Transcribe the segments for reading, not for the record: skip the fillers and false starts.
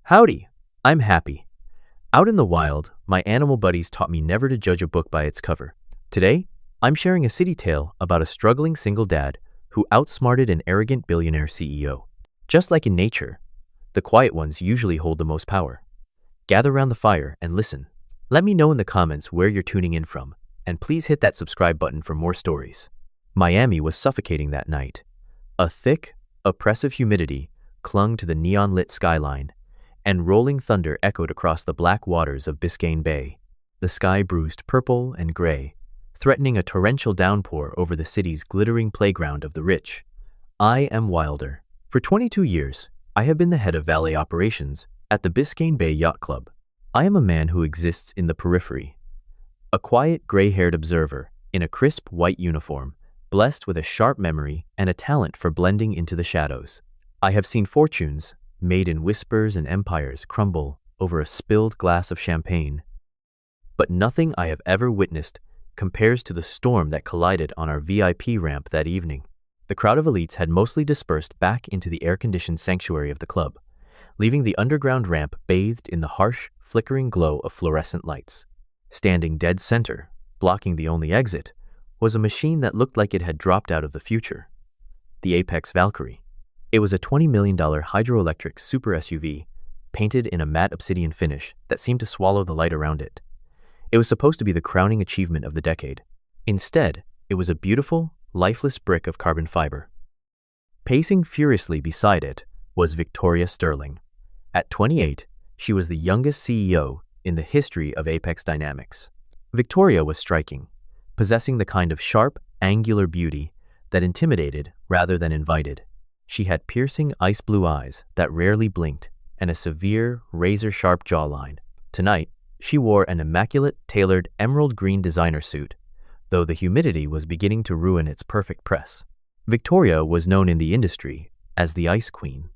Howdy, I'm happy. Out in the wild, my animal buddies taught me never to judge a book by its cover. Today, I'm sharing a city tale about a struggling single dad who outsmarted an arrogant billionaire CEO. Just like in nature, the quiet ones usually hold the most power. Gather around the fire and listen. Let me know in the comments where you're tuning in from, and please hit that subscribe button for more stories. Miami was suffocating that night. A thick, oppressive humidity clung to the neon-lit skyline, and rolling thunder echoed across the black waters of Biscayne Bay. The sky bruised purple and gray, threatening a torrential downpour over the city's glittering playground of the rich. I am Wilder. For 22 years, I have been the head of valet operations at the Biscayne Bay Yacht Club. I am a man who exists in the periphery, a quiet, gray-haired observer in a crisp white uniform, blessed with a sharp memory and a talent for blending into the shadows. I have seen fortunes made in whispers and empires crumble over a spilled glass of champagne. But nothing I have ever witnessed compares to the storm that collided on our VIP ramp that evening. The crowd of elites had mostly dispersed back into the air-conditioned sanctuary of the club, leaving the underground ramp bathed in the harsh, flickering glow of fluorescent lights. Standing dead center, blocking the only exit, was a machine that looked like it had dropped out of the future. The Apex Valkyrie. It was a $20 million hydroelectric super SUV, painted in a matte obsidian finish that seemed to swallow the light around it. It was supposed to be the crowning achievement of the decade. Instead, it was a beautiful, lifeless brick of carbon fiber. Pacing furiously beside it was Victoria Sterling. At 28, she was the youngest CEO in the history of Apex Dynamics. Victoria was striking, possessing the kind of sharp, angular beauty that intimidated rather than invited. She had piercing ice blue eyes that rarely blinked and a severe, razor-sharp jawline. Tonight, she wore an immaculate, tailored emerald green designer suit, though the humidity was beginning to ruin its perfect press. Victoria was known in the industry as the Ice Queen.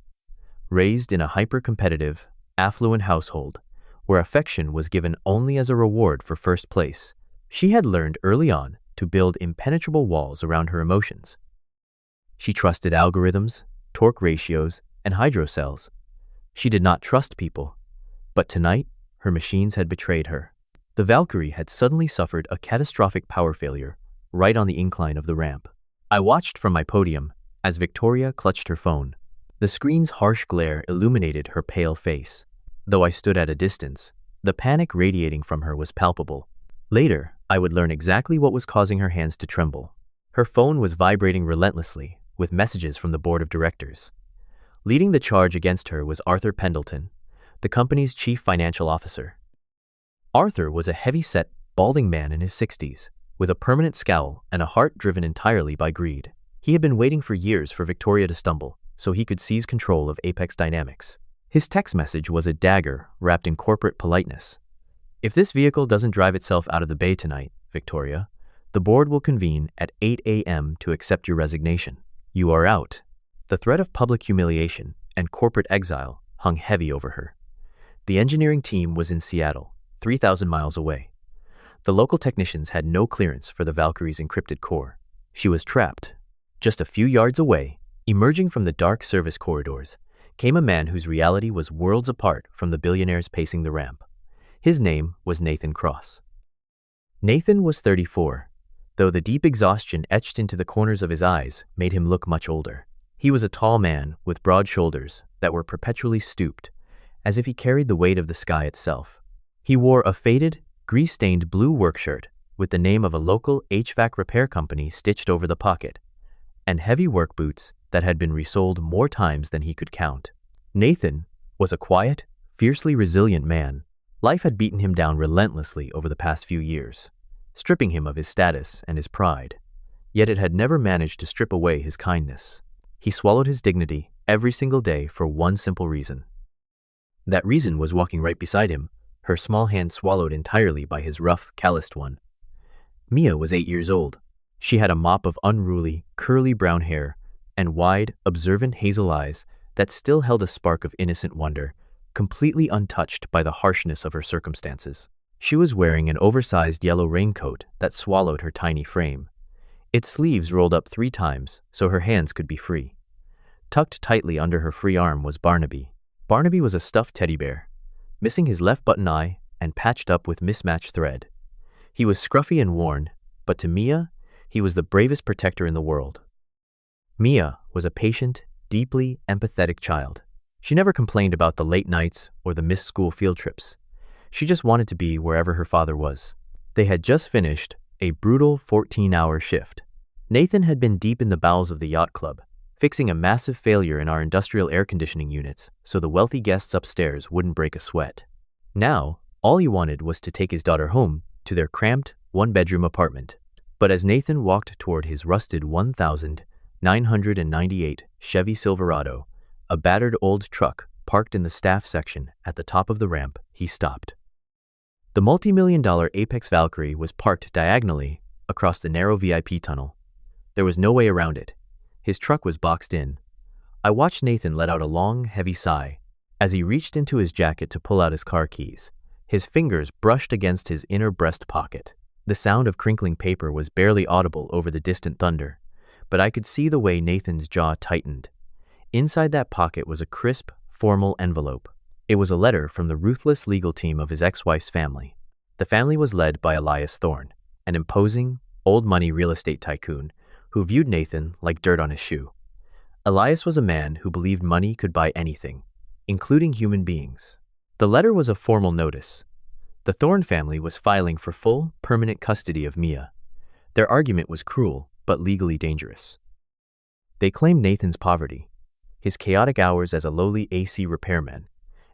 Raised in a hyper-competitive, affluent household, where affection was given only as a reward for first place, she had learned early on to build impenetrable walls around her emotions. She trusted algorithms, torque ratios, and hydrocells. She did not trust people, but tonight, her machines had betrayed her. The Valkyrie had suddenly suffered a catastrophic power failure right on the incline of the ramp. I watched from my podium as Victoria clutched her phone. The screen's harsh glare illuminated her pale face. Though I stood at a distance, the panic radiating from her was palpable. Later, I would learn exactly what was causing her hands to tremble. Her phone was vibrating relentlessly, with messages from the board of directors. Leading the charge against her was Arthur Pendleton, the company's chief financial officer. Arthur was a heavy-set, balding man in his 60s, with a permanent scowl and a heart driven entirely by greed. He had been waiting for years for Victoria to stumble, so he could seize control of Apex Dynamics. His text message was a dagger wrapped in corporate politeness. "If this vehicle doesn't drive itself out of the bay tonight, Victoria, the board will convene at 8 a.m. to accept your resignation. You are out." The threat of public humiliation and corporate exile hung heavy over her. The engineering team was in Seattle, 3,000 miles away. The local technicians had no clearance for the Valkyrie's encrypted core. She was trapped. Just a few yards away, emerging from the dark service corridors, came a man whose reality was worlds apart from the billionaires pacing the ramp. His name was Nathan Cross. Nathan was 34. Though the deep exhaustion etched into the corners of his eyes made him look much older. He was a tall man with broad shoulders that were perpetually stooped, as if he carried the weight of the sky itself. He wore a faded, grease-stained blue work shirt with the name of a local HVAC repair company stitched over the pocket, and heavy work boots that had been resoled more times than he could count. Nathan was a quiet, fiercely resilient man. Life had beaten him down relentlessly over the past few years, stripping him of his status and his pride. Yet it had never managed to strip away his kindness. He swallowed his dignity every single day for one simple reason. That reason was walking right beside him, her small hand swallowed entirely by his rough, calloused one. Mia was 8 years old. She had a mop of unruly, curly brown hair and wide, observant hazel eyes that still held a spark of innocent wonder, completely untouched by the harshness of her circumstances. She was wearing an oversized yellow raincoat that swallowed her tiny frame. Its sleeves rolled up 3 times so her hands could be free. Tucked tightly under her free arm was Barnaby, Barnaby was a stuffed teddy bear, missing his left button eye and patched up with mismatched thread. He was scruffy and worn, but to Mia, he was the bravest protector in the world. Mia was a patient, deeply empathetic child. She never complained about the late nights or the missed school field trips. She just wanted to be wherever her father was. They had just finished a brutal 14-hour shift. Nathan had been deep in the bowels of the yacht club, fixing a massive failure in our industrial air conditioning units so the wealthy guests upstairs wouldn't break a sweat. Now, all he wanted was to take his daughter home to their cramped, one-bedroom apartment. But as Nathan walked toward his rusted 1998 Chevy Silverado, a battered old truck parked in the staff section at the top of the ramp, he stopped. The multi-million-dollar Apex Valkyrie was parked diagonally across the narrow VIP tunnel. There was no way around it. His truck was boxed in. I watched Nathan let out a long, heavy sigh as he reached into his jacket to pull out his car keys. His fingers brushed against his inner breast pocket. The sound of crinkling paper was barely audible over the distant thunder, but I could see the way Nathan's jaw tightened. Inside that pocket was a crisp, formal envelope. It was a letter from the ruthless legal team of his ex-wife's family. The family was led by Elias Thorne, an imposing, old-money real estate tycoon who viewed Nathan like dirt on his shoe. Elias was a man who believed money could buy anything, including human beings. The letter was a formal notice. The Thorne family was filing for full, permanent custody of Mia. Their argument was cruel, but legally dangerous. They claimed Nathan's poverty, his chaotic hours as a lowly AC repairman,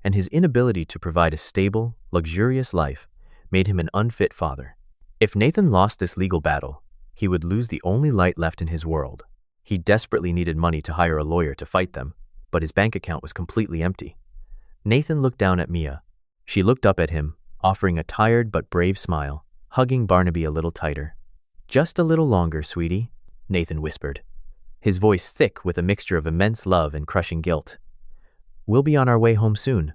and his inability to provide a stable, luxurious life made him an unfit father. If Nathan lost this legal battle, he would lose the only light left in his world. He desperately needed money to hire a lawyer to fight them, but his bank account was completely empty. Nathan looked down at Mia. She looked up at him, offering a tired but brave smile, hugging Barnaby a little tighter. "Just a little longer, sweetie," Nathan whispered, his voice thick with a mixture of immense love and crushing guilt. "We'll be on our way home soon."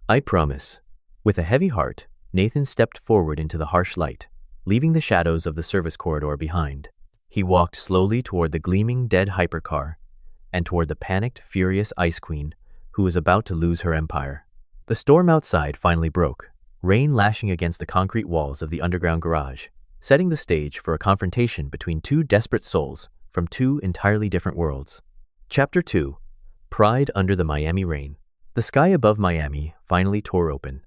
"I promise." With a heavy heart, Nathan stepped forward into the harsh light, leaving the shadows of the service corridor behind. He walked slowly toward the gleaming dead hypercar and toward the panicked, furious Ice Queen who was about to lose her empire. The storm outside finally broke, rain lashing against the concrete walls of the underground garage, setting the stage for a confrontation between two desperate souls from two entirely different worlds. Chapter 2: Pride Under the Miami Rain. The sky above Miami finally tore open,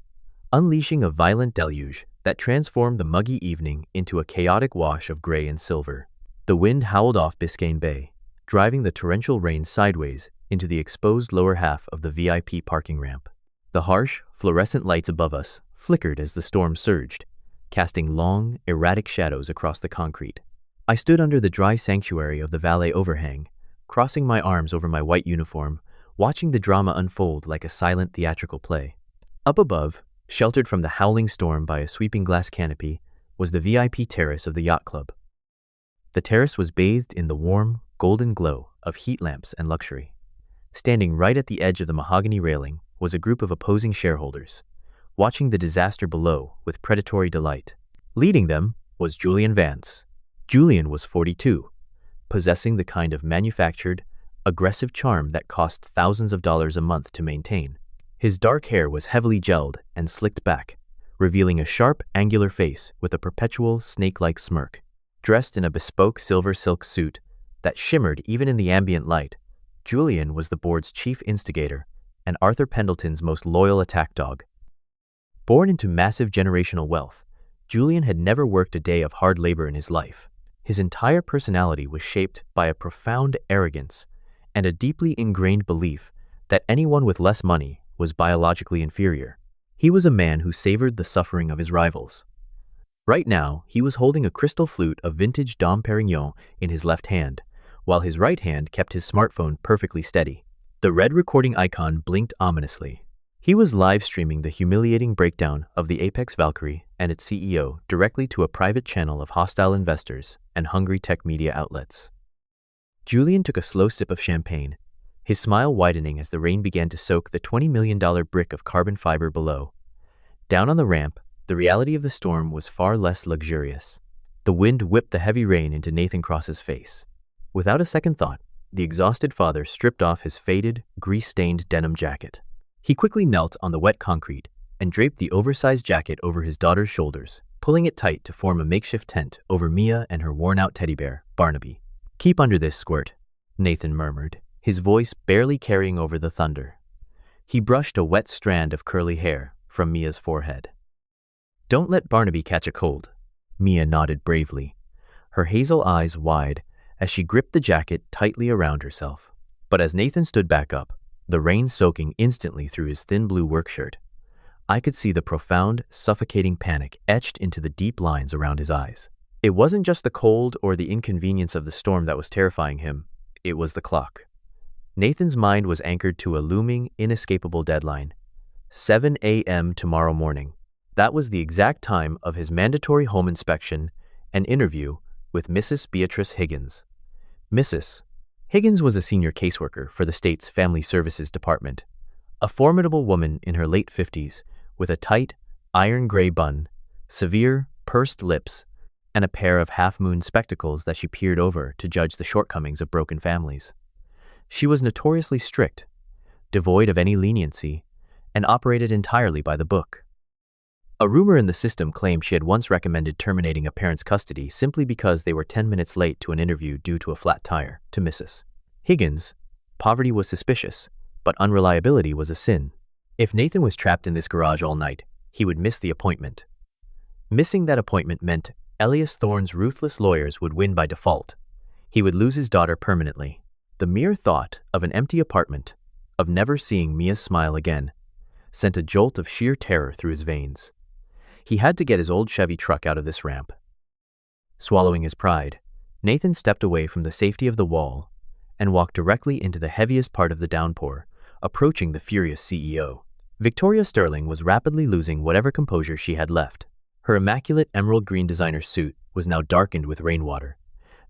unleashing a violent deluge that transformed the muggy evening into a chaotic wash of gray and silver. The wind howled off Biscayne Bay, driving the torrential rain sideways into the exposed lower half of the VIP parking ramp. The harsh, fluorescent lights above us flickered as the storm surged, casting long, erratic shadows across the concrete. I stood under the dry sanctuary of the valet overhang, crossing my arms over my white uniform, watching the drama unfold like a silent theatrical play. Up above, sheltered from the howling storm by a sweeping glass canopy, was the VIP terrace of the yacht club. The terrace was bathed in the warm, golden glow of heat lamps and luxury. Standing right at the edge of the mahogany railing was a group of opposing shareholders, watching the disaster below with predatory delight. Leading them was Julian Vance. Julian was 42, possessing the kind of manufactured, aggressive charm that cost thousands of dollars a month to maintain. His dark hair was heavily gelled and slicked back, revealing a sharp, angular face with a perpetual, snake-like smirk. Dressed in a bespoke silver silk suit that shimmered even in the ambient light, Julian was the board's chief instigator and Arthur Pendleton's most loyal attack dog. Born into massive generational wealth, Julian had never worked a day of hard labor in his life. His entire personality was shaped by a profound arrogance and a deeply ingrained belief that anyone with less money was biologically inferior. He was a man who savored the suffering of his rivals. Right now, he was holding a crystal flute of vintage Dom Perignon in his left hand, while his right hand kept his smartphone perfectly steady. The red recording icon blinked ominously. He was live streaming the humiliating breakdown of the Apex Valkyrie and its CEO directly to a private channel of hostile investors and hungry tech media outlets. Julian took a slow sip of champagne, his smile widening as the rain began to soak the $20 million brick of carbon fiber below. Down on the ramp, the reality of the storm was far less luxurious. The wind whipped the heavy rain into Nathan Cross's face. Without a second thought, the exhausted father stripped off his faded, grease-stained denim jacket. He quickly knelt on the wet concrete and draped the oversized jacket over his daughter's shoulders, pulling it tight to form a makeshift tent over Mia and her worn-out teddy bear, Barnaby. "Keep under this, Squirt," Nathan murmured, his voice barely carrying over the thunder. He brushed a wet strand of curly hair from Mia's forehead. "Don't let Barnaby catch a cold." Mia nodded bravely, her hazel eyes wide as she gripped the jacket tightly around herself. But as Nathan stood back up, the rain soaking instantly through his thin blue work shirt, I could see the profound, suffocating panic etched into the deep lines around his eyes. It wasn't just the cold or the inconvenience of the storm that was terrifying him, it was the clock. Nathan's mind was anchored to a looming, inescapable deadline. 7 a.m. tomorrow morning. That was the exact time of his mandatory home inspection and interview with Mrs. Beatrice Higgins. Mrs. Higgins was a senior caseworker for the state's Family Services Department, a formidable woman in her late 50s with a tight, iron-gray bun, severe, pursed lips, and a pair of half-moon spectacles that she peered over to judge the shortcomings of broken families. She was notoriously strict, devoid of any leniency, and operated entirely by the book. A rumor in the system claimed she had once recommended terminating a parent's custody simply because they were 10 minutes late to an interview due to a flat tire. To Mrs. Higgins, poverty was suspicious, but unreliability was a sin. If Nathan was trapped in this garage all night, he would miss the appointment. Missing that appointment meant Elias Thorne's ruthless lawyers would win by default. He would lose his daughter permanently. The mere thought of an empty apartment, of never seeing Mia's smile again, sent a jolt of sheer terror through his veins. He had to get his old Chevy truck out of this ramp. Swallowing his pride, Nathan stepped away from the safety of the wall and walked directly into the heaviest part of the downpour, approaching the furious CEO. Victoria Sterling was rapidly losing whatever composure she had left. Her immaculate emerald green designer suit was now darkened with rainwater,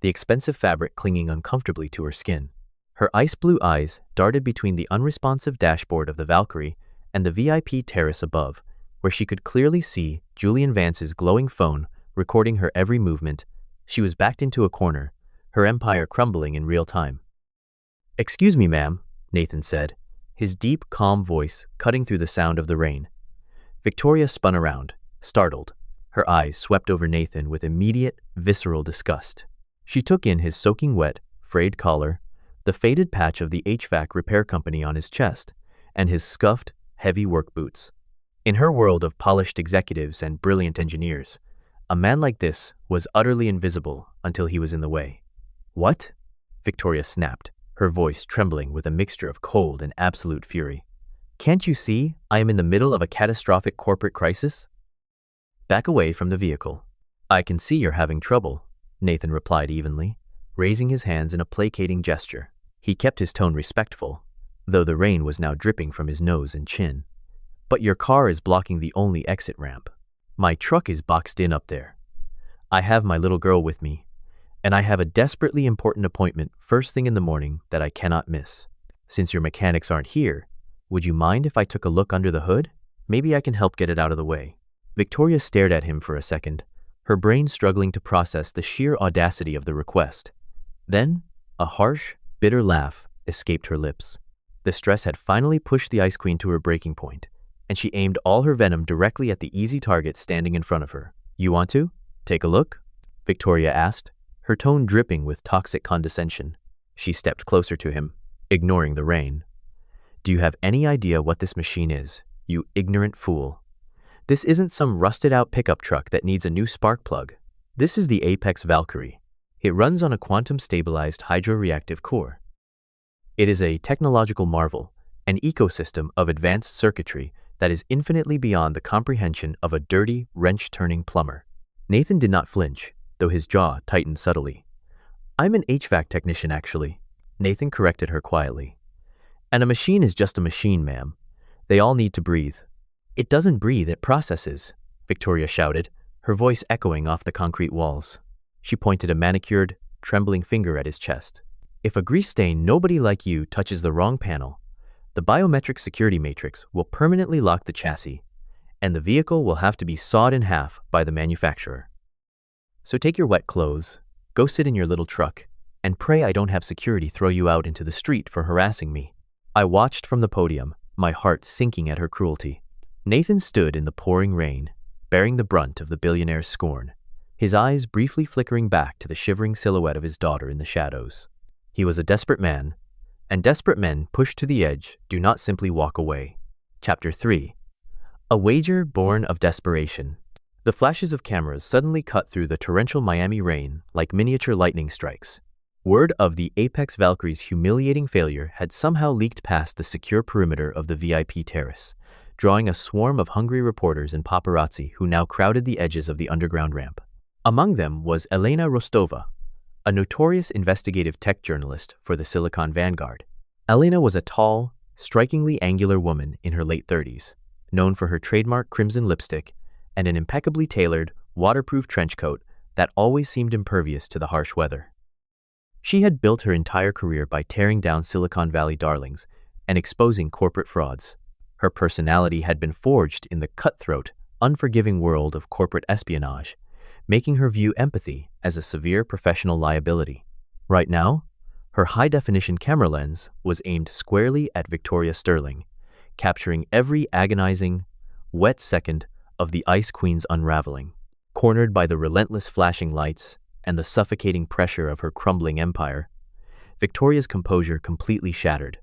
the expensive fabric clinging uncomfortably to her skin. Her ice blue eyes darted between the unresponsive dashboard of the Valkyrie and the VIP terrace above, where she could clearly see Julian Vance's glowing phone recording her every movement. She was backed into a corner, her empire crumbling in real time. "Excuse me, ma'am," Nathan said, his deep, calm voice cutting through the sound of the rain. Victoria spun around, startled. Her eyes swept over Nathan with immediate, visceral disgust. She took in his soaking wet, frayed collar, the faded patch of the HVAC repair company on his chest, and his scuffed, heavy work boots. In her world of polished executives and brilliant engineers, a man like this was utterly invisible until he was in the way. "What?" Victoria snapped, her voice trembling with a mixture of cold and absolute fury. "Can't you see I am in the middle of a catastrophic corporate crisis?" "Back away from the vehicle." "I can see you're having trouble," Nathan replied evenly, raising his hands in a placating gesture. He kept his tone respectful, though the rain was now dripping from his nose and chin. "But your car is blocking the only exit ramp. My truck is boxed in up there. I have my little girl with me, and I have a desperately important appointment first thing in the morning that I cannot miss. Since your mechanics aren't here, would you mind if I took a look under the hood? Maybe I can help get it out of the way." Victoria stared at him for a second, her brain struggling to process the sheer audacity of the request. Then, a harsh, bitter laugh escaped her lips. The stress had finally pushed the Ice Queen to her breaking point, and she aimed all her venom directly at the easy target standing in front of her. "You want to take a look?" Victoria asked, her tone dripping with toxic condescension. She stepped closer to him, ignoring the rain. "Do you have any idea what this machine is, you ignorant fool? This isn't some rusted-out pickup truck that needs a new spark plug. This is the Apex Valkyrie. It runs on a quantum-stabilized hydroreactive core. It is a technological marvel, an ecosystem of advanced circuitry that is infinitely beyond the comprehension of a dirty, wrench-turning plumber." Nathan did not flinch, though his jaw tightened subtly. "I'm an HVAC technician, actually," Nathan corrected her quietly. "And a machine is just a machine, ma'am. They all need to breathe." "It doesn't breathe, it processes," Victoria shouted, her voice echoing off the concrete walls. She pointed a manicured, trembling finger at his chest. "If a grease stain nobody like you touches the wrong panel, the biometric security matrix will permanently lock the chassis, and the vehicle will have to be sawed in half by the manufacturer. So take your wet clothes, go sit in your little truck, and pray I don't have security throw you out into the street for harassing me." I watched from the podium, my heart sinking at her cruelty. Nathan stood in the pouring rain, bearing the brunt of the billionaire's scorn, his eyes briefly flickering back to the shivering silhouette of his daughter in the shadows. He was a desperate man, and desperate men pushed to the edge do not simply walk away. Chapter 3. A wager born of desperation. The flashes of cameras suddenly cut through the torrential Miami rain like miniature lightning strikes. Word of the Apex Valkyrie's humiliating failure had somehow leaked past the secure perimeter of the VIP terrace, drawing a swarm of hungry reporters and paparazzi who now crowded the edges of the underground ramp. Among them was Elena Rostova, a notorious investigative tech journalist for the Silicon Vanguard. Elena was a tall, strikingly angular woman in her late 30s, known for her trademark crimson lipstick and an impeccably tailored, waterproof trench coat that always seemed impervious to the harsh weather. She had built her entire career by tearing down Silicon Valley darlings and exposing corporate frauds. Her personality had been forged in the cutthroat, unforgiving world of corporate espionage, making her view empathy as a severe professional liability. Right now, her high-definition camera lens was aimed squarely at Victoria Sterling, capturing every agonizing, wet second of the Ice Queen's unraveling. Cornered by the relentless flashing lights and the suffocating pressure of her crumbling empire, Victoria's composure completely shattered.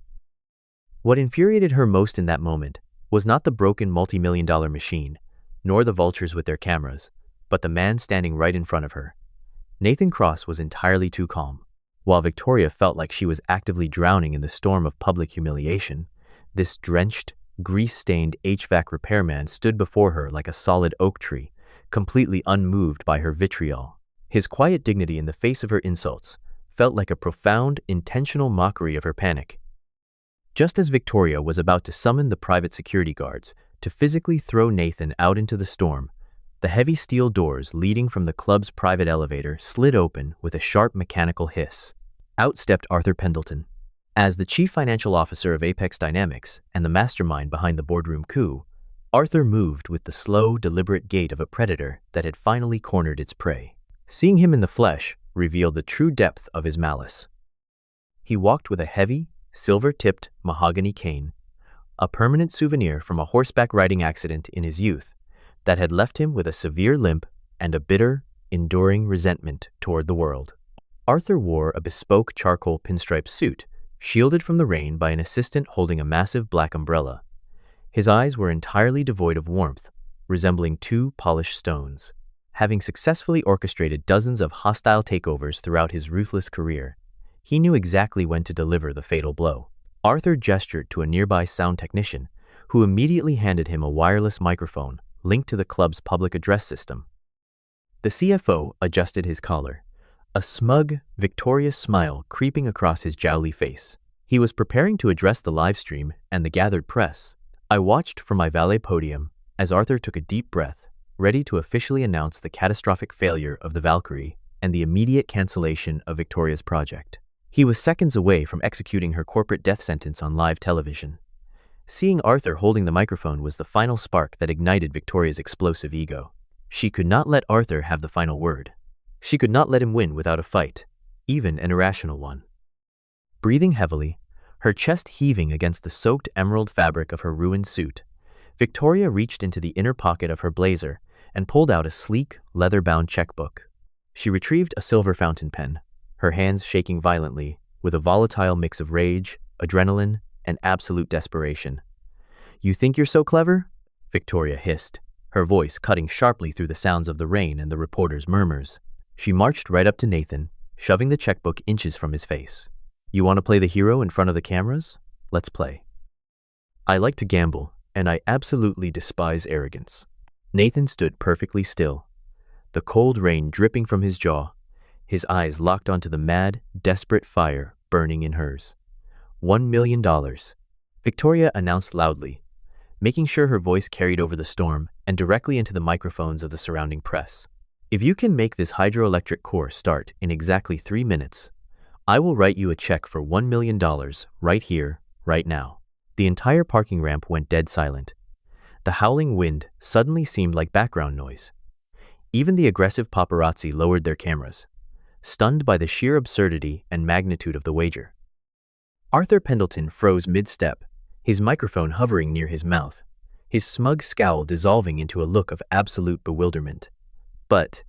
What infuriated her most in that moment was not the broken multi-million-dollar machine, nor the vultures with their cameras, but the man standing right in front of her. Nathan Cross was entirely too calm. While Victoria felt like she was actively drowning in the storm of public humiliation, this drenched, grease-stained HVAC repairman stood before her like a solid oak tree, completely unmoved by her vitriol. His quiet dignity in the face of her insults felt like a profound, intentional mockery of her panic. Just as Victoria was about to summon the private security guards to physically throw Nathan out into the storm, the heavy steel doors leading from the club's private elevator slid open with a sharp mechanical hiss. Out stepped Arthur Pendleton. As the chief financial officer of Apex Dynamics and the mastermind behind the boardroom coup, Arthur moved with the slow, deliberate gait of a predator that had finally cornered its prey. Seeing him in the flesh revealed the true depth of his malice. He walked with a heavy, silver-tipped mahogany cane, a permanent souvenir from a horseback riding accident in his youth that had left him with a severe limp and a bitter, enduring resentment toward the world. Arthur wore a bespoke charcoal pinstripe suit, shielded from the rain by an assistant holding a massive black umbrella. His eyes were entirely devoid of warmth, resembling two polished stones. Having successfully orchestrated dozens of hostile takeovers throughout his ruthless career, he knew exactly when to deliver the fatal blow. Arthur gestured to a nearby sound technician, who immediately handed him a wireless microphone linked to the club's public address system. The CFO adjusted his collar, a smug, victorious smile creeping across his jowly face. He was preparing to address the live stream and the gathered press. I watched from my valet podium as Arthur took a deep breath, ready to officially announce the catastrophic failure of the Valkyrie and the immediate cancellation of Victoria's project. He was seconds away from executing her corporate death sentence on live television. Seeing Arthur holding the microphone was the final spark that ignited Victoria's explosive ego. She could not let Arthur have the final word. She could not let him win without a fight, even an irrational one. Breathing heavily, her chest heaving against the soaked emerald fabric of her ruined suit, Victoria reached into the inner pocket of her blazer and pulled out a sleek, leather-bound checkbook. She retrieved a silver fountain pen, her hands shaking violently, with a volatile mix of rage, adrenaline, and absolute desperation. "You think you're so clever?" Victoria hissed, her voice cutting sharply through the sounds of the rain and the reporter's murmurs. She marched right up to Nathan, shoving the checkbook inches from his face. "You want to play the hero in front of the cameras? Let's play. I like to gamble, and I absolutely despise arrogance." Nathan stood perfectly still, the cold rain dripping from his jaw, his eyes locked onto the mad, desperate fire burning in hers. $1 million, Victoria announced loudly, making sure her voice carried over the storm and directly into the microphones of the surrounding press. "If you can make this hydroelectric core start in exactly 3 minutes, I will write you a check for $1 million right here, right now." The entire parking ramp went dead silent. The howling wind suddenly seemed like background noise. Even the aggressive paparazzi lowered their cameras. stunned by the sheer absurdity and magnitude of the wager. Arthur Pendleton froze mid-step, his microphone hovering near his mouth, his smug scowl dissolving into a look of absolute bewilderment. But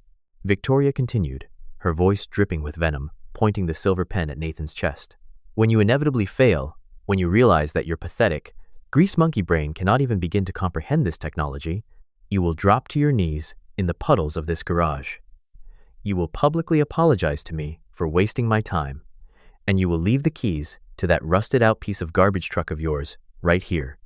Victoria continued, her voice dripping with venom, pointing the silver pen at Nathan's chest. When you inevitably fail, when you realize that you're pathetic, grease monkey brain cannot even begin to comprehend this technology, you will drop to your knees in the puddles of this garage. You will publicly apologize to me for wasting my time, and you will leave the keys to that rusted-out piece of garbage truck of yours right here.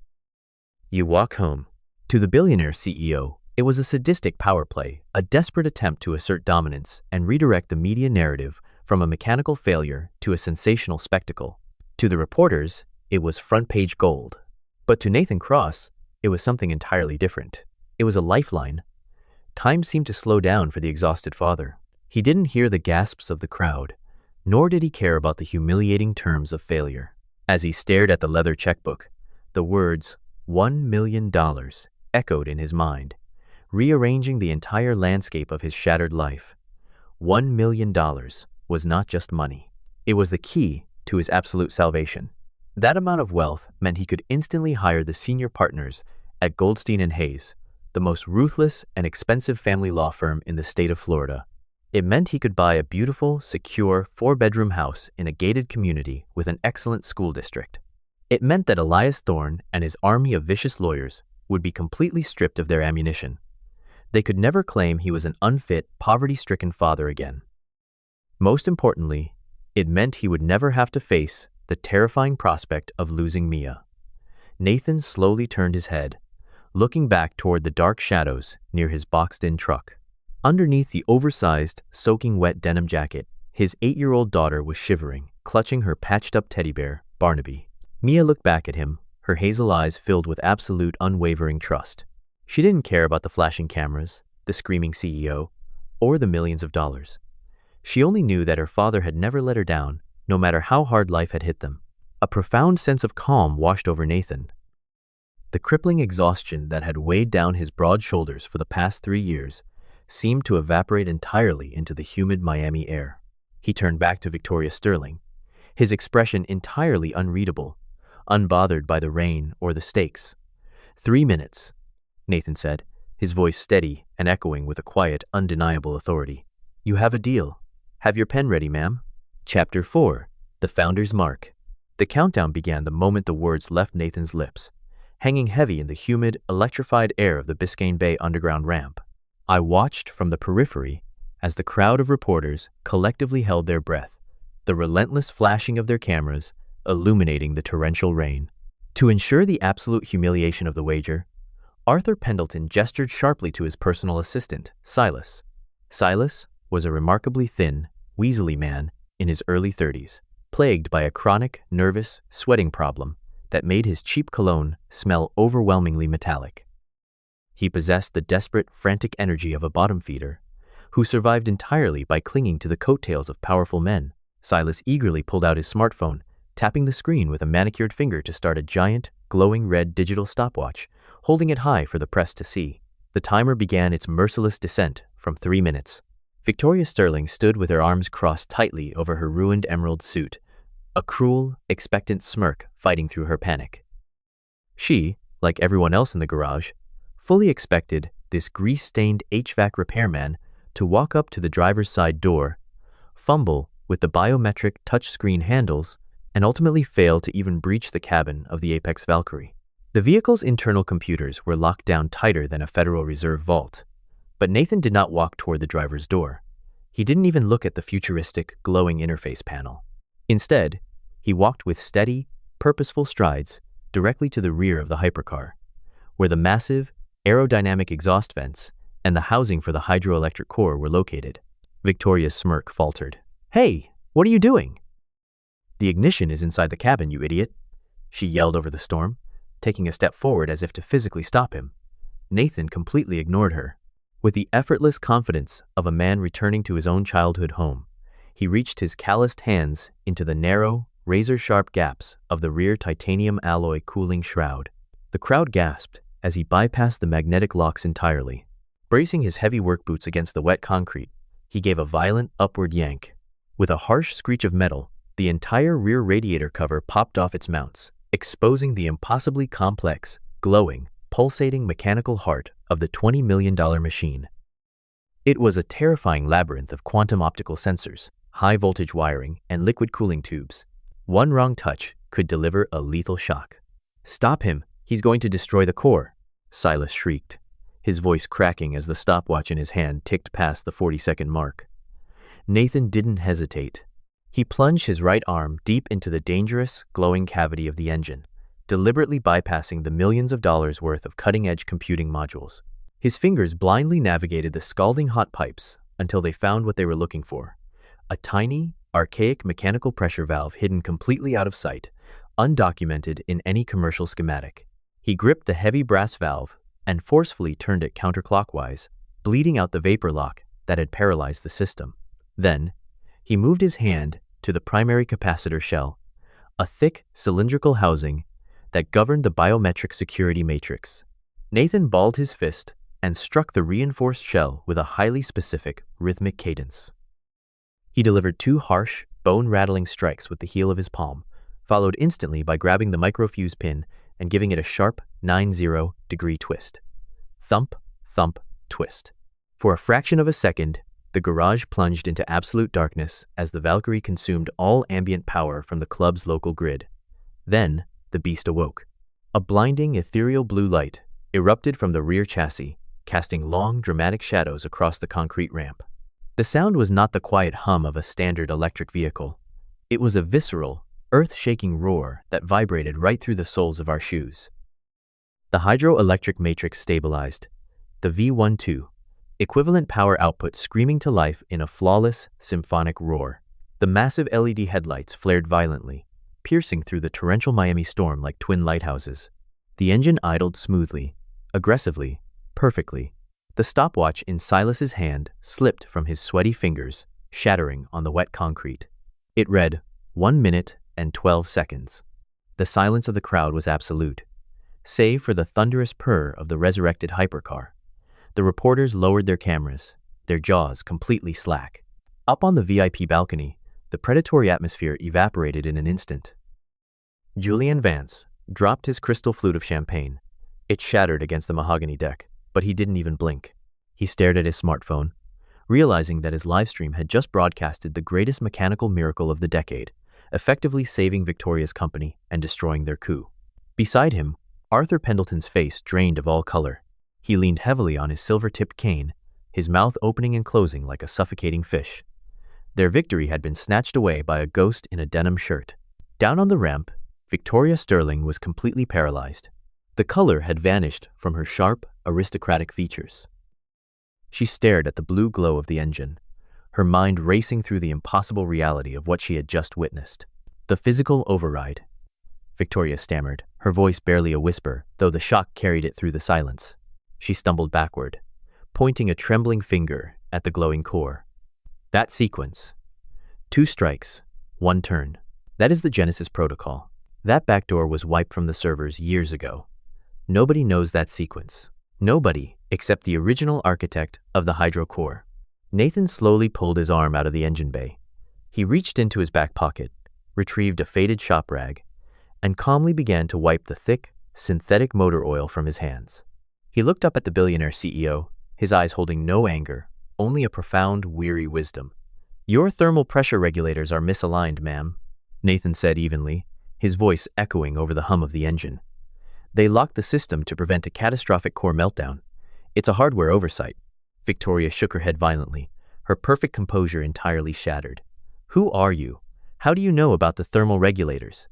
You walk home. To the billionaire CEO, it was a sadistic power play, a desperate attempt to assert dominance and redirect the media narrative from a mechanical failure to a sensational spectacle. To the reporters, it was front-page gold. But to Nathan Cross, it was something entirely different. It was a lifeline. Time seemed to slow down for the exhausted father. He didn't hear the gasps of the crowd, nor did he care about the humiliating terms of failure. As he stared at the leather checkbook, the words, $1 million, echoed in his mind, rearranging the entire landscape of his shattered life. $1 million was not just money. It was the key to his absolute salvation. That amount of wealth meant he could instantly hire the senior partners at Goldstein & Hayes, the most ruthless and expensive family law firm in the state of Florida. It meant he could buy a beautiful, secure, 4-bedroom house in a gated community with an excellent school district. It meant that Elias Thorne and his army of vicious lawyers would be completely stripped of their ammunition. They could never claim he was an unfit, poverty-stricken father again. Most importantly, it meant he would never have to face the terrifying prospect of losing Mia. Nathan slowly turned his head, looking back toward the dark shadows near his boxed-in truck. Underneath the oversized, soaking wet denim jacket, his 8-year-old daughter was shivering, clutching her patched-up teddy bear, Barnaby. Mia looked back at him, her hazel eyes filled with absolute, unwavering trust. She didn't care about the flashing cameras, the screaming CEO, or the millions of dollars. She only knew that her father had never let her down, no matter how hard life had hit them. A profound sense of calm washed over Nathan. The crippling exhaustion that had weighed down his broad shoulders for the past 3 years seemed to evaporate entirely into the humid Miami air. He turned back to Victoria Sterling, his expression entirely unreadable, unbothered by the rain or the stakes. 3 minutes, Nathan said, his voice steady and echoing with a quiet, undeniable authority. You have a deal. Have your pen ready, ma'am. Chapter 4. The Founder's Mark. The countdown began the moment the words left Nathan's lips, hanging heavy in the humid, electrified air of the Biscayne Bay Underground ramp. I watched from the periphery as the crowd of reporters collectively held their breath, the relentless flashing of their cameras illuminating the torrential rain. To ensure the absolute humiliation of the wager, Arthur Pendleton gestured sharply to his personal assistant, Silas. Silas was a remarkably thin, weaselly man in his early 30s, plagued by a chronic, nervous, sweating problem that made his cheap cologne smell overwhelmingly metallic. He possessed the desperate, frantic energy of a bottom feeder, who survived entirely by clinging to the coattails of powerful men. Silas eagerly pulled out his smartphone, tapping the screen with a manicured finger to start a giant, glowing red digital stopwatch, holding it high for the press to see. The timer began its merciless descent from 3 minutes. Victoria Sterling stood with her arms crossed tightly over her ruined emerald suit, a cruel, expectant smirk fighting through her panic. She, like everyone else in the garage, fully expected this grease-stained HVAC repairman to walk up to the driver's side door, fumble with the biometric touchscreen handles, and ultimately fail to even breach the cabin of the Apex Valkyrie. The vehicle's internal computers were locked down tighter than a Federal Reserve vault, but Nathan did not walk toward the driver's door. He didn't even look at the futuristic, glowing interface panel. Instead, he walked with steady, purposeful strides directly to the rear of the hypercar, where the massive, aerodynamic exhaust vents and the housing for the hydroelectric core were located. Victoria's smirk faltered. "Hey, what are you doing?" "The ignition is inside the cabin, you idiot," she yelled over the storm, taking a step forward as if to physically stop him. Nathan completely ignored her. With the effortless confidence of a man returning to his own childhood home, he reached his calloused hands into the narrow, razor-sharp gaps of the rear titanium alloy cooling shroud. The crowd gasped as he bypassed the magnetic locks entirely. Bracing his heavy work boots against the wet concrete, he gave a violent upward yank, With a harsh screech of metal, the entire rear radiator cover popped off its mounts, exposing the impossibly complex, glowing, pulsating mechanical heart of the $20 million machine. It was a terrifying labyrinth of quantum optical sensors, high-voltage wiring, and liquid cooling tubes. One wrong touch could deliver a lethal shock. "Stop him! He's going to destroy the core!" Silas shrieked, his voice cracking as the stopwatch in his hand ticked past the 40-second mark. Nathan didn't hesitate. He plunged his right arm deep into the dangerous, glowing cavity of the engine, deliberately bypassing the millions of dollars worth of cutting-edge computing modules. His fingers blindly navigated the scalding hot pipes until they found what they were looking for: a tiny, archaic mechanical pressure valve hidden completely out of sight, undocumented in any commercial schematic. He gripped the heavy brass valve and forcefully turned it counterclockwise, bleeding out the vapor lock that had paralyzed the system. Then, he moved his hand to the primary capacitor shell, a thick, cylindrical housing that governed the biometric security matrix. Nathan balled his fist and struck the reinforced shell with a highly specific, rhythmic cadence. He delivered 2 harsh, bone-rattling strikes with the heel of his palm, followed instantly by grabbing the microfuse pin and giving it a sharp 90-degree twist. Thump, thump, twist. For a fraction of a second, the garage plunged into absolute darkness as the Valkyrie consumed all ambient power from the club's local grid. Then, the beast awoke. A blinding, ethereal blue light erupted from the rear chassis, casting long, dramatic shadows across the concrete ramp. The sound was not the quiet hum of a standard electric vehicle. It was a visceral, earth-shaking roar that vibrated right through the soles of our shoes. The hydroelectric matrix stabilized, the V12, equivalent power output screaming to life in a flawless, symphonic roar. The massive LED headlights flared violently, piercing through the torrential Miami storm like twin lighthouses. The engine idled smoothly, aggressively, perfectly. The stopwatch in Silas's hand slipped from his sweaty fingers, shattering on the wet concrete. It read 1 minute and 12 seconds. The silence of the crowd was absolute, save for the thunderous purr of the resurrected hypercar. The reporters lowered their cameras, their jaws completely slack. Up on the VIP balcony, the predatory atmosphere evaporated in an instant. Julian Vance dropped his crystal flute of champagne. It shattered against the mahogany deck, but he didn't even blink. He stared at his smartphone, realizing that his livestream had just broadcasted the greatest mechanical miracle of the decade, effectively saving Victoria's company and destroying their coup. Beside him, Arthur Pendleton's face drained of all color. He leaned heavily on his silver-tipped cane, his mouth opening and closing like a suffocating fish. Their victory had been snatched away by a ghost in a denim shirt. Down on the ramp, Victoria Sterling was completely paralyzed. The color had vanished from her sharp, aristocratic features. She stared at the blue glow of the engine, her mind racing through the impossible reality of what she had just witnessed. The physical override. Victoria stammered, her voice barely a whisper, though the shock carried it through the silence. She stumbled backward, pointing a trembling finger at the glowing core. That sequence. 2 strikes, 1 turn. That is the Genesis protocol. That backdoor was wiped from the servers years ago. Nobody knows that sequence. Nobody except the original architect of the hydro core. Nathan slowly pulled his arm out of the engine bay. He reached into his back pocket, retrieved a faded shop rag, and calmly began to wipe the thick, synthetic motor oil from his hands. He looked up at the billionaire CEO, his eyes holding no anger, only a profound, weary wisdom. "Your thermal pressure regulators are misaligned, ma'am," Nathan said evenly, his voice echoing over the hum of the engine. "They locked the system to prevent a catastrophic core meltdown. It's a hardware oversight." Victoria shook her head violently, her perfect composure entirely shattered. "Who are you? How do you know about the thermal regulators?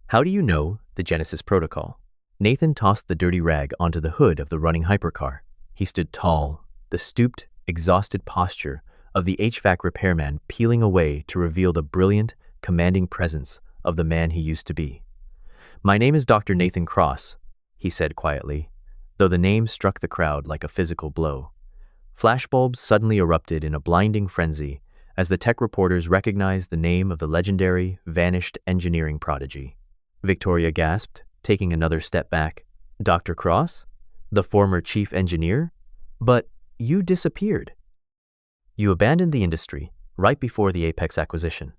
How do you know the Genesis protocol?" Nathan tossed the dirty rag onto the hood of the running hypercar. He stood tall, the stooped, exhausted posture of the HVAC repairman peeling away to reveal the brilliant, commanding presence of the man he used to be. "My name is Dr. Nathan Cross," he said quietly, though the name struck the crowd like a physical blow. Flashbulbs suddenly erupted in a blinding frenzy as the tech reporters recognized the name of the legendary, vanished engineering prodigy. Victoria gasped, taking another step back. "Dr. Cross? The former chief engineer? But you disappeared. You abandoned the industry, right before the Apex acquisition.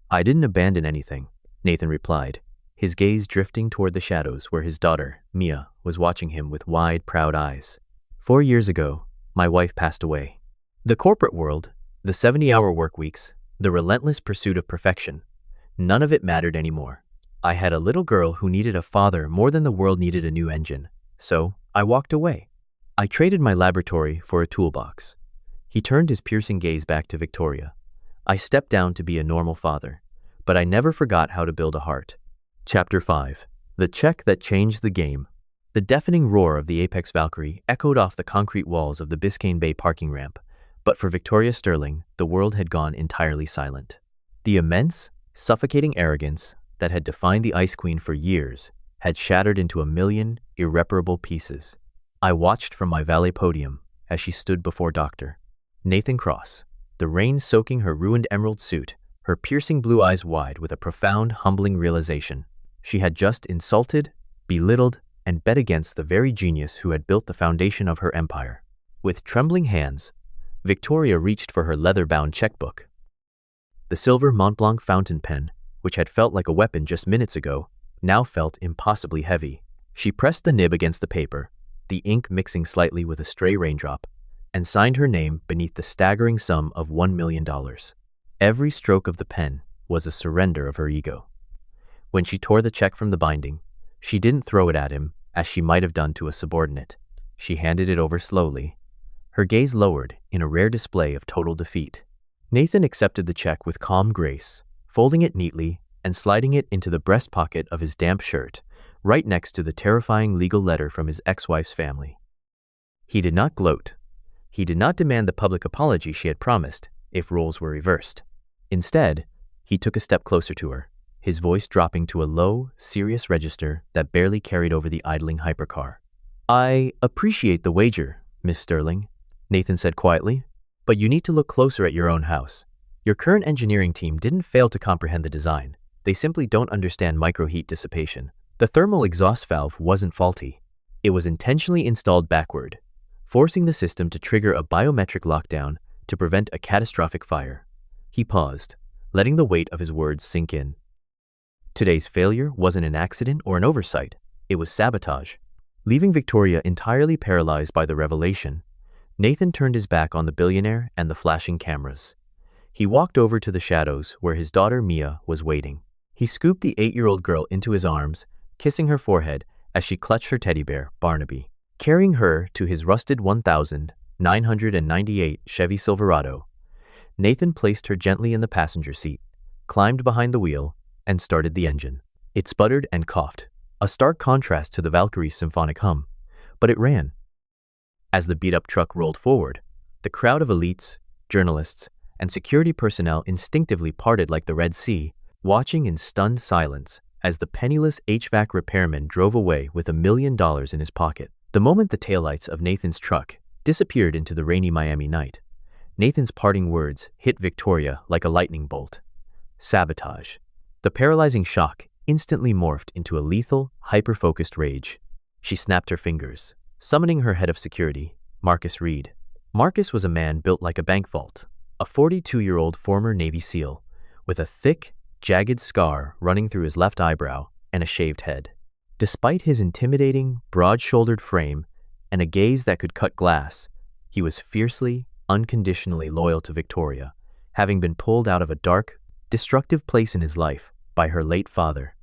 I didn't abandon anything, Nathan replied, his gaze drifting toward the shadows where his daughter, Mia, was watching him with wide, proud eyes. 4 years ago, my wife passed away. The corporate world, the 70-hour work weeks, the relentless pursuit of perfection, none of it mattered anymore. I had a little girl who needed a father more than the world needed a new engine, so I walked away. I traded my laboratory for a toolbox. He turned his piercing gaze back to Victoria. I stepped down to be a normal father, but I never forgot how to build a heart. Chapter 5. The Check That Changed the Game. The deafening roar of the Apex Valkyrie echoed off the concrete walls of the Biscayne Bay parking ramp, but for Victoria Sterling, the world had gone entirely silent. The immense, suffocating arrogance that had defined the Ice Queen for years had shattered into a million irreparable pieces. I watched from my valet podium as she stood before Dr. Nathan Cross, the rain soaking her ruined emerald suit, her piercing blue eyes wide with a profound, humbling realization. She had just insulted, belittled, and bet against the very genius who had built the foundation of her empire. With trembling hands, Victoria reached for her leather-bound checkbook. The silver Montblanc fountain pen, which had felt like a weapon just minutes ago, now felt impossibly heavy. She pressed the nib against the paper, the ink mixing slightly with a stray raindrop, and signed her name beneath the staggering sum of $1 million. Every stroke of the pen was a surrender of her ego. When she tore the check from the binding, she didn't throw it at him as she might have done to a subordinate. She handed it over slowly, her gaze lowered in a rare display of total defeat. Nathan accepted the check with calm grace, folding it neatly and sliding it into the breast pocket of his damp shirt, right next to the terrifying legal letter from his ex-wife's family. He did not gloat. He did not demand the public apology she had promised if roles were reversed. Instead, he took a step closer to her, his voice dropping to a low, serious register that barely carried over the idling hypercar. "I appreciate the wager, Miss Sterling," Nathan said quietly, "but you need to look closer at your own house. Your current engineering team didn't fail to comprehend the design. They simply don't understand microheat dissipation. The thermal exhaust valve wasn't faulty. It was intentionally installed backward, forcing the system to trigger a biometric lockdown to prevent a catastrophic fire." He paused, letting the weight of his words sink in. Today's failure wasn't an accident or an oversight. It was sabotage. Leaving Victoria entirely paralyzed by the revelation, Nathan turned his back on the billionaire and the flashing cameras. He walked over to the shadows where his daughter Mia was waiting. He scooped the 8-year-old girl into his arms, kissing her forehead as she clutched her teddy bear, Barnaby. Carrying her to his rusted 1998 Chevy Silverado, Nathan placed her gently in the passenger seat, climbed behind the wheel, and started the engine. It sputtered and coughed, a stark contrast to the Valkyrie's symphonic hum, but it ran. As the beat-up truck rolled forward, the crowd of elites, journalists, and security personnel instinctively parted like the Red Sea, watching in stunned silence as the penniless HVAC repairman drove away with $1 million in his pocket. The moment the taillights of Nathan's truck disappeared into the rainy Miami night, Nathan's parting words hit Victoria like a lightning bolt. Sabotage. The paralyzing shock instantly morphed into a lethal, hyper-focused rage. She snapped her fingers, summoning her head of security, Marcus Reed. Marcus was a man built like a bank vault, a 42-year-old former Navy SEAL, with a thick, jagged scar running through his left eyebrow and a shaved head. Despite his intimidating, broad-shouldered frame and a gaze that could cut glass, he was fiercely, unconditionally loyal to Victoria, having been pulled out of a dark, destructive place in his life by her late father.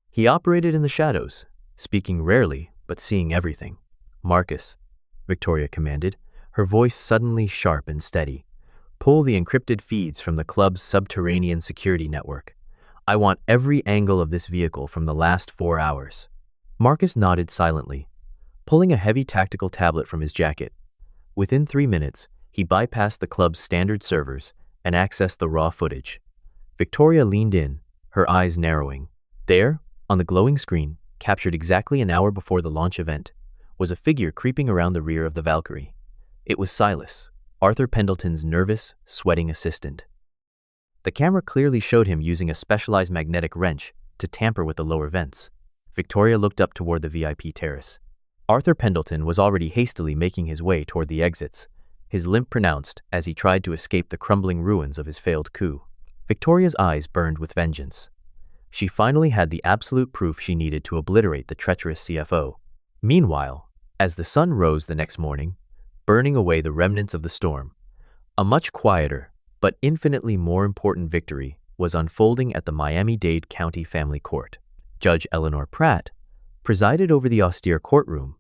He operated in the shadows, speaking rarely but seeing everything. "Marcus," Victoria commanded, her voice suddenly sharp and steady, "pull the encrypted feeds from the club's subterranean security network. I want every angle of this vehicle from the last 4 hours." Marcus nodded silently, pulling a heavy tactical tablet from his jacket. Within 3 minutes, he bypassed the club's standard servers and accessed the raw footage. Victoria leaned in, her eyes narrowing. There, on the glowing screen, captured exactly an hour before the launch event, was a figure creeping around the rear of the Valkyrie. It was Silas, Arthur Pendleton's nervous, sweating assistant. The camera clearly showed him using a specialized magnetic wrench to tamper with the lower vents. Victoria looked up toward the VIP terrace. Arthur Pendleton was already hastily making his way toward the exits, his limp pronounced as he tried to escape the crumbling ruins of his failed coup. Victoria's eyes burned with vengeance. She finally had the absolute proof she needed to obliterate the treacherous CFO. Meanwhile, as the sun rose the next morning, burning away the remnants of the storm, a much quieter, but infinitely more important victory was unfolding at the Miami-Dade County Family Court. Judge Eleanor Pratt presided over the austere courtroom.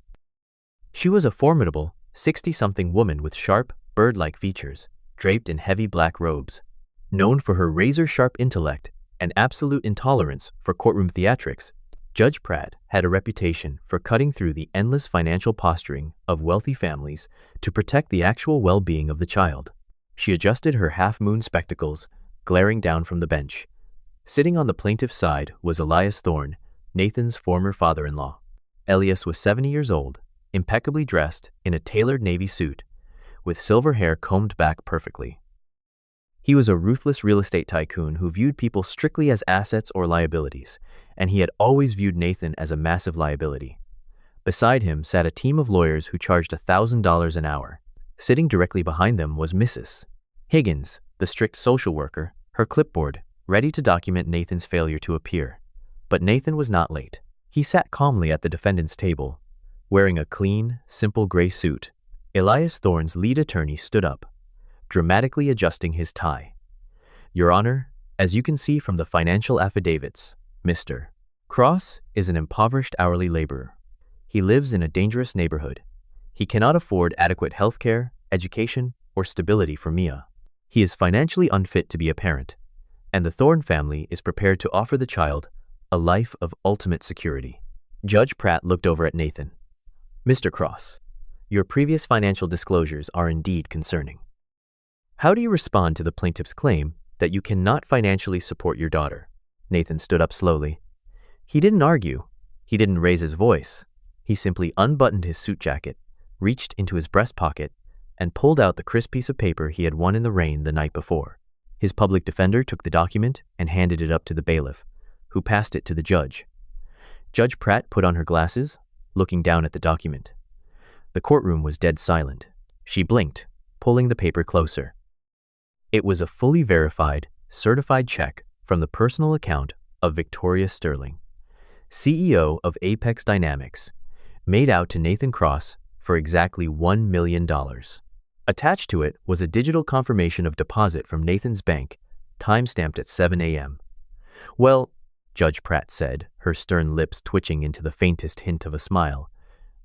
She was a formidable, 60-something woman with sharp, bird-like features, draped in heavy black robes. Known for her razor-sharp intellect and absolute intolerance for courtroom theatrics, Judge Pratt had a reputation for cutting through the endless financial posturing of wealthy families to protect the actual well-being of the child. She adjusted her half-moon spectacles, glaring down from the bench. Sitting on the plaintiff's side was Elias Thorne, Nathan's former father-in-law. Elias was 70 years old, impeccably dressed in a tailored navy suit, with silver hair combed back perfectly. He was a ruthless real estate tycoon who viewed people strictly as assets or liabilities, and he had always viewed Nathan as a massive liability. Beside him sat a team of lawyers who charged $1,000 an hour. Sitting directly behind them was Mrs. Higgins, the strict social worker, her clipboard, ready to document Nathan's failure to appear. But Nathan was not late. He sat calmly at the defendant's table, wearing a clean, simple gray suit. Elias Thorne's lead attorney stood up, dramatically adjusting his tie. "Your Honor, as you can see from the financial affidavits, Mr. Cross is an impoverished hourly laborer. He lives in a dangerous neighborhood. He cannot afford adequate health care, education, or stability for Mia. He is financially unfit to be a parent, and the Thorne family is prepared to offer the child a life of ultimate security." Judge Pratt looked over at Nathan. "Mr. Cross, your previous financial disclosures are indeed concerning. How do you respond to the plaintiff's claim that you cannot financially support your daughter?" Nathan stood up slowly. He didn't argue. He didn't raise his voice. He simply unbuttoned his suit jacket, reached into his breast pocket, and pulled out the crisp piece of paper he had won in the rain the night before. His public defender took the document and handed it up to the bailiff, who passed it to the judge. Judge Pratt put on her glasses, looking down at the document. The courtroom was dead silent. She blinked, pulling the paper closer. It was a fully verified, certified check from the personal account of Victoria Sterling, CEO of Apex Dynamics, made out to Nathan Cross for exactly $1 million. Attached to it was a digital confirmation of deposit from Nathan's bank, time-stamped at 7 a.m. "Well," Judge Pratt said, her stern lips twitching into the faintest hint of a smile,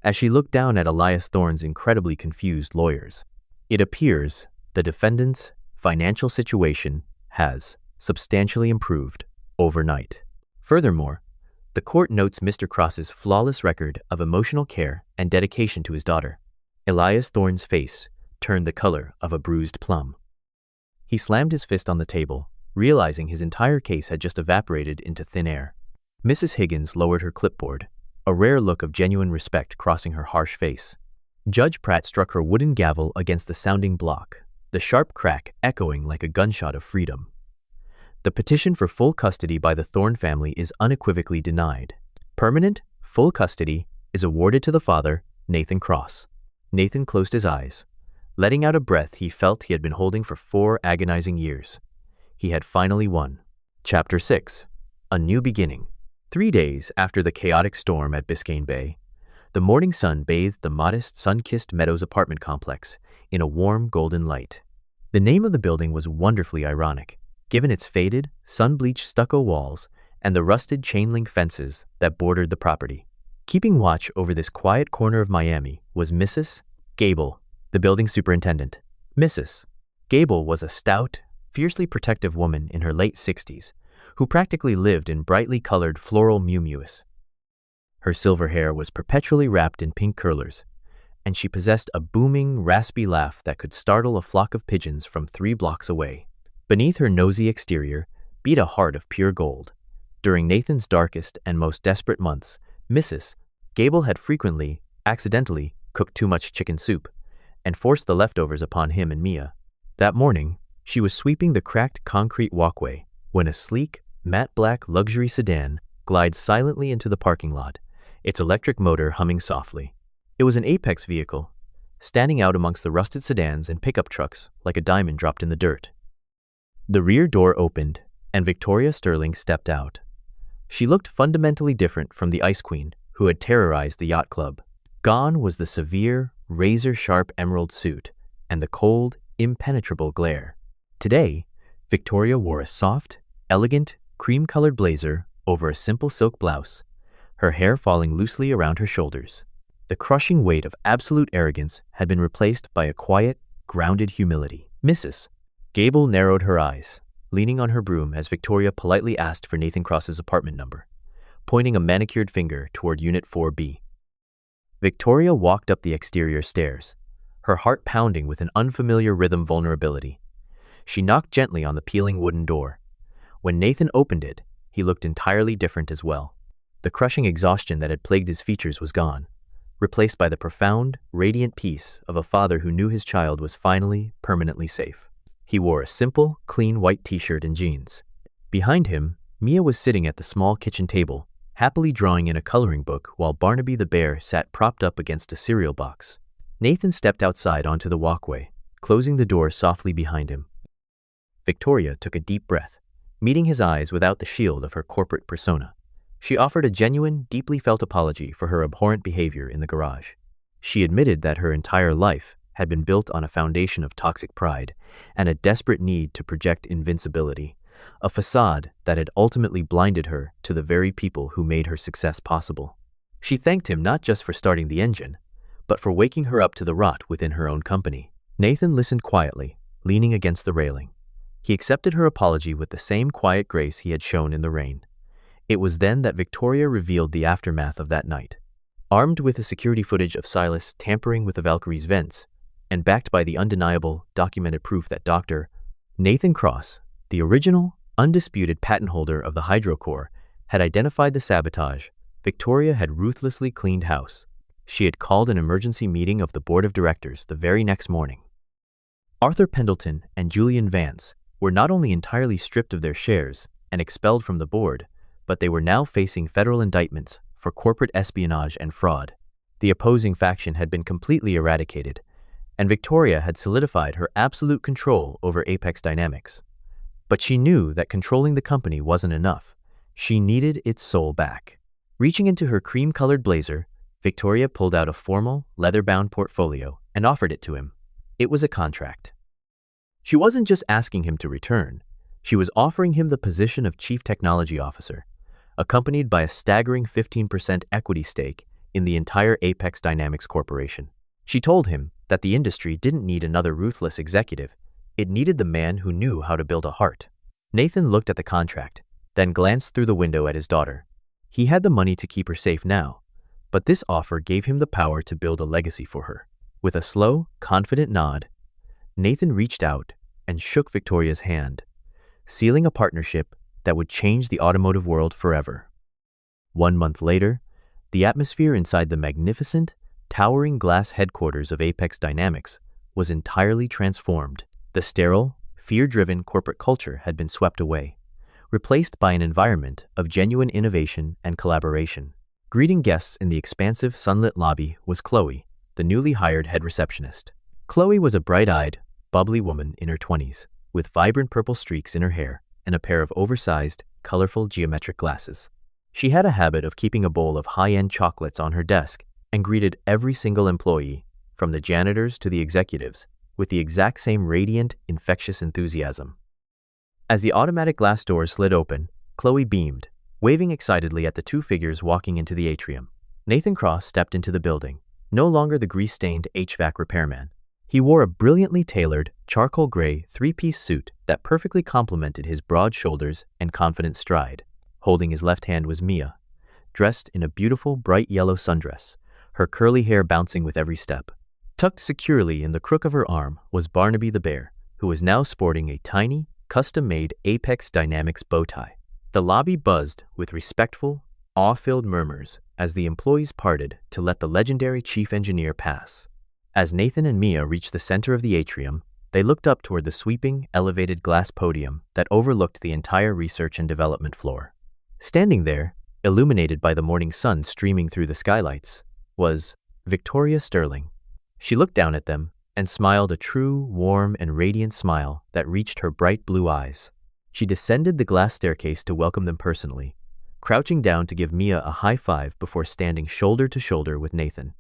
as she looked down at Elias Thorne's incredibly confused lawyers. "It appears the defendant's financial situation has substantially improved overnight. Furthermore, the court notes Mr. Cross's flawless record of emotional care and dedication to his daughter." Elias Thorne's face turned the color of a bruised plum. He slammed his fist on the table, realizing his entire case had just evaporated into thin air. Mrs. Higgins lowered her clipboard, a rare look of genuine respect crossing her harsh face. Judge Pratt struck her wooden gavel against the sounding block, the sharp crack echoing like a gunshot of freedom. "The petition for full custody by the Thorne family is unequivocally denied. Permanent, full custody is awarded to the father, Nathan Cross." Nathan closed his eyes, letting out a breath he felt he had been holding for 4 agonizing years. He had finally won. Chapter 6. A New Beginning. 3 days after the chaotic storm at Biscayne Bay, the morning sun bathed the modest, sun-kissed Meadows apartment complex in a warm golden light. The name of the building was wonderfully ironic, given its faded, sun-bleached stucco walls and the rusted chain-link fences that bordered the property. Keeping watch over this quiet corner of Miami was Mrs. Gable, the building superintendent. Mrs. Gable was a stout, fiercely protective woman in her late 60s, who practically lived in brightly colored floral miu-mius. Her silver hair was perpetually wrapped in pink curlers, and she possessed a booming, raspy laugh that could startle a flock of pigeons from 3 blocks away. Beneath her nosy exterior beat a heart of pure gold. During Nathan's darkest and most desperate months, Mrs. Gable had frequently, accidentally, cooked too much chicken soup and forced the leftovers upon him and Mia. That morning, she was sweeping the cracked concrete walkway when a sleek, matte black luxury sedan glides silently into the parking lot, its electric motor humming softly. It was an Apex vehicle, standing out amongst the rusted sedans and pickup trucks like a diamond dropped in the dirt. The rear door opened, and Victoria Sterling stepped out. She looked fundamentally different from the Ice Queen who had terrorized the yacht club. Gone was the severe, razor-sharp emerald suit and the cold, impenetrable glare. Today, Victoria wore a soft, elegant, cream-colored blazer over a simple silk blouse, her hair falling loosely around her shoulders. The crushing weight of absolute arrogance had been replaced by a quiet, grounded humility. "Mrs." Gable narrowed her eyes, leaning on her broom as Victoria politely asked for Nathan Cross's apartment number, pointing a manicured finger toward Unit 4B. Victoria walked up the exterior stairs, her heart pounding with an unfamiliar rhythm vulnerability. She knocked gently on the peeling wooden door. When Nathan opened it, he looked entirely different as well. The crushing exhaustion that had plagued his features was gone, replaced by the profound, radiant peace of a father who knew his child was finally, permanently safe. He wore a simple, clean white t-shirt and jeans. Behind him, Mia was sitting at the small kitchen table, happily drawing in a coloring book while Barnaby the bear sat propped up against a cereal box. Nathan stepped outside onto the walkway, closing the door softly behind him. Victoria took a deep breath, meeting his eyes without the shield of her corporate persona. She offered a genuine, deeply felt apology for her abhorrent behavior in the garage. She admitted that her entire life had been built on a foundation of toxic pride and a desperate need to project invincibility, a facade that had ultimately blinded her to the very people who made her success possible. She thanked him not just for starting the engine, but for waking her up to the rot within her own company. Nathan listened quietly, leaning against the railing. He accepted her apology with the same quiet grace he had shown in the rain. It was then that Victoria revealed the aftermath of that night. Armed with the security footage of Silas tampering with the Valkyrie's vents, and backed by the undeniable, documented proof that Dr. Nathan Cross, the original, undisputed patent holder of the hydrocore, had identified the sabotage, Victoria had ruthlessly cleaned house. She had called an emergency meeting of the board of directors the very next morning. Arthur Pendleton and Julian Vance were not only entirely stripped of their shares and expelled from the board, but they were now facing federal indictments for corporate espionage and fraud. The opposing faction had been completely eradicated, and Victoria had solidified her absolute control over Apex Dynamics. But she knew that controlling the company wasn't enough. She needed its soul back. Reaching into her cream-colored blazer, Victoria pulled out a formal, leather-bound portfolio and offered it to him. It was a contract. She wasn't just asking him to return. She was offering him the position of Chief Technology Officer, accompanied by a staggering 15% equity stake in the entire Apex Dynamics Corporation. She told him that the industry didn't need another ruthless executive. It needed the man who knew how to build a heart. Nathan looked at the contract, then glanced through the window at his daughter. He had the money to keep her safe now, but this offer gave him the power to build a legacy for her. With a slow, confident nod, Nathan reached out and shook Victoria's hand, sealing a partnership that would change the automotive world forever. 1 month later, the atmosphere inside the magnificent, towering glass headquarters of Apex Dynamics was entirely transformed. The sterile, fear-driven corporate culture had been swept away, replaced by an environment of genuine innovation and collaboration. Greeting guests in the expansive, sunlit lobby was Chloe, the newly hired head receptionist. Chloe was a bright-eyed, bubbly woman in her 20s, with vibrant purple streaks in her hair and a pair of oversized, colorful geometric glasses. She had a habit of keeping a bowl of high-end chocolates on her desk and greeted every single employee, from the janitors to the executives, with the exact same radiant, infectious enthusiasm. As the automatic glass doors slid open, Chloe beamed, waving excitedly at the two figures walking into the atrium. Nathan Cross stepped into the building, no longer the grease-stained HVAC repairman. He wore a brilliantly tailored, charcoal gray, three-piece suit that perfectly complemented his broad shoulders and confident stride. Holding his left hand was Mia, dressed in a beautiful, bright yellow sundress, her curly hair bouncing with every step. Tucked securely in the crook of her arm was Barnaby the bear, who was now sporting a tiny, custom-made Apex Dynamics bow tie. The lobby buzzed with respectful, awe-filled murmurs as the employees parted to let the legendary chief engineer pass. As Nathan and Mia reached the center of the atrium, they looked up toward the sweeping, elevated glass podium that overlooked the entire research and development floor. Standing there, illuminated by the morning sun streaming through the skylights, was Victoria Sterling. She looked down at them and smiled, a true, warm, and radiant smile that reached her bright blue eyes. She descended the glass staircase to welcome them personally, crouching down to give Mia a high five before standing shoulder to shoulder with Nathan.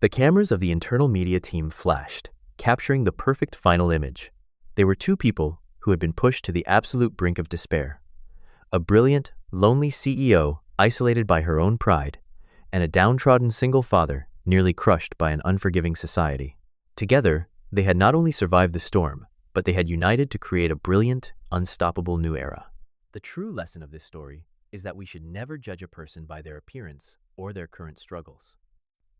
The cameras of the internal media team flashed, capturing the perfect final image. They were two people who had been pushed to the absolute brink of despair. A brilliant, lonely CEO isolated by her own pride, and a downtrodden single father nearly crushed by an unforgiving society. Together, they had not only survived the storm, but they had united to create a brilliant, unstoppable new era. The true lesson of this story is that we should never judge a person by their appearance or their current struggles.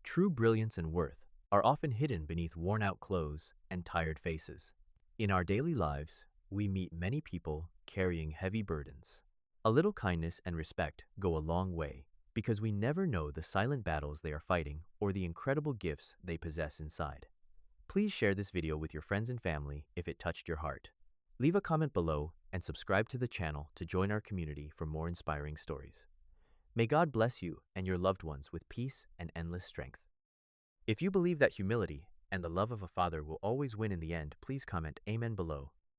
True brilliance and worth are often hidden beneath worn-out clothes and tired faces. In our daily lives, we meet many people carrying heavy burdens. A little kindness and respect go a long way, because we never know the silent battles they are fighting or the incredible gifts they possess inside. Please share this video with your friends and family if it touched your heart. Leave a comment below and subscribe to the channel to join our community for more inspiring stories. May God bless you and your loved ones with peace and endless strength. If you believe that humility and the love of a father will always win in the end, please comment Amen below.